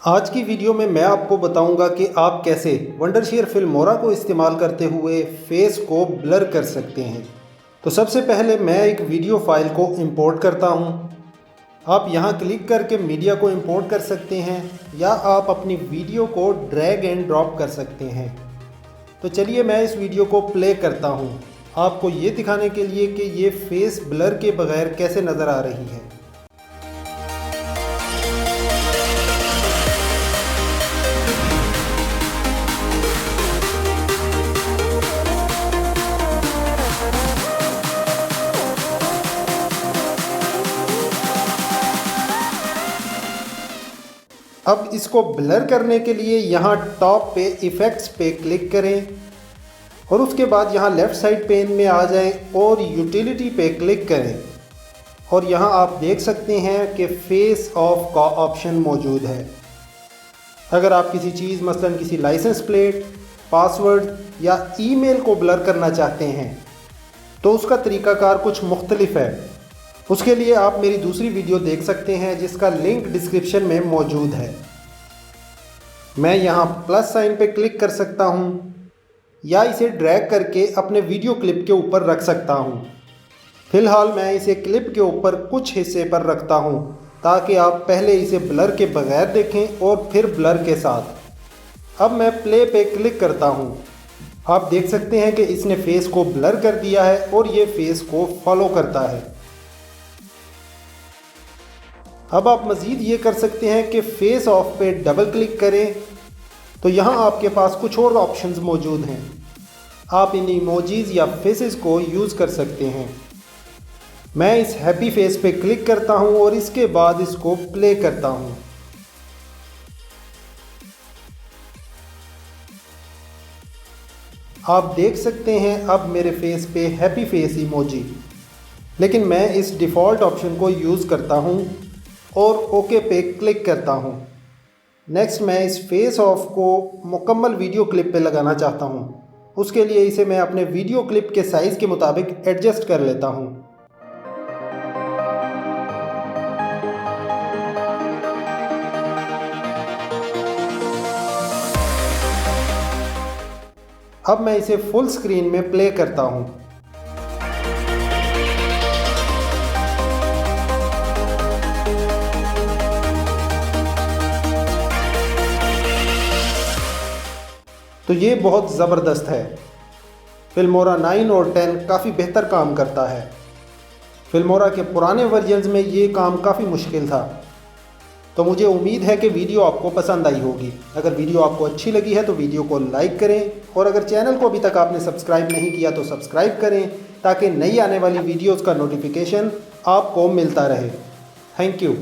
आज की वीडियो में मैं आपको बताऊंगा कि आप कैसे वंडरशेयर फिल्मोरा को इस्तेमाल करते हुए फेस को ब्लर कर सकते हैं। तो सबसे पहले मैं एक वीडियो फाइल को इंपोर्ट करता हूं। आप यहां क्लिक करके मीडिया को इंपोर्ट कर सकते हैं या आप अपनी वीडियो को ड्रैग एंड ड्रॉप कर सकते हैं। तो चलिए मैं इस वीडियो को प्ले करता हूं, आपको ये दिखाने के लिए कि ये फेस ब्लर के बगैर कैसे नज़र आ रही है। अब इसको ब्लर करने के लिए यहाँ टॉप पे इफ़ेक्ट्स पे क्लिक करें और उसके बाद यहाँ लेफ़्ट साइड पेन में आ जाएं और यूटिलिटी पे क्लिक करें और यहाँ आप देख सकते हैं कि फेस ऑफ का ऑप्शन मौजूद है। अगर आप किसी चीज़ मसलन किसी लाइसेंस प्लेट, पासवर्ड या ईमेल को ब्लर करना चाहते हैं तो उसका तरीक़ाकार कुछ मुख्तलिफ है। उसके लिए आप मेरी दूसरी वीडियो देख सकते हैं जिसका लिंक डिस्क्रिप्शन में मौजूद है। मैं यहाँ प्लस साइन पे क्लिक कर सकता हूँ या इसे ड्रैग करके अपने वीडियो क्लिप के ऊपर रख सकता हूँ। फ़िलहाल मैं इसे क्लिप के ऊपर कुछ हिस्से पर रखता हूँ ताकि आप पहले इसे ब्लर के बगैर देखें और फिर ब्लर के साथ। अब मैं प्ले पे क्लिक करता हूँ। आप देख सकते हैं कि इसने फेस को ब्लर कर दिया है और ये फेस को फॉलो करता है। अब आप मज़ीद ये कर सकते हैं कि फेस ऑफ पे डबल क्लिक करें तो यहाँ आपके पास कुछ और ऑप्शंस मौजूद हैं। आप इन इमोजीज़ या फेसेस को यूज़ कर सकते हैं। मैं इस हैप्पी फेस पे क्लिक करता हूँ और इसके बाद इसको प्ले करता हूँ। आप देख सकते हैं अब मेरे फेस पे हैप्पी फेस इमोजी, लेकिन मैं इस डिफ़ॉल्ट ऑप्शन को यूज़ करता हूँ और ओके पे क्लिक करता हूँ। नेक्स्ट मैं इस फेस ऑफ को मुकम्मल वीडियो क्लिप पे लगाना चाहता हूँ। उसके लिए इसे मैं अपने वीडियो क्लिप के साइज़ के मुताबिक एडजस्ट कर लेता हूँ। अब मैं इसे फुल स्क्रीन में प्ले करता हूँ। तो ये बहुत ज़बरदस्त है। फिल्मोरा 9 और 10 काफ़ी बेहतर काम करता है। फिल्मोरा के पुराने वर्जन्स में ये काम काफ़ी मुश्किल था। तो मुझे उम्मीद है कि वीडियो आपको पसंद आई होगी। अगर वीडियो आपको अच्छी लगी है तो वीडियो को लाइक करें और अगर चैनल को अभी तक आपने सब्सक्राइब नहीं किया तो सब्सक्राइब करें ताकि नई आने वाली वीडियोज़ का नोटिफिकेशन आपको मिलता रहे। Thank you.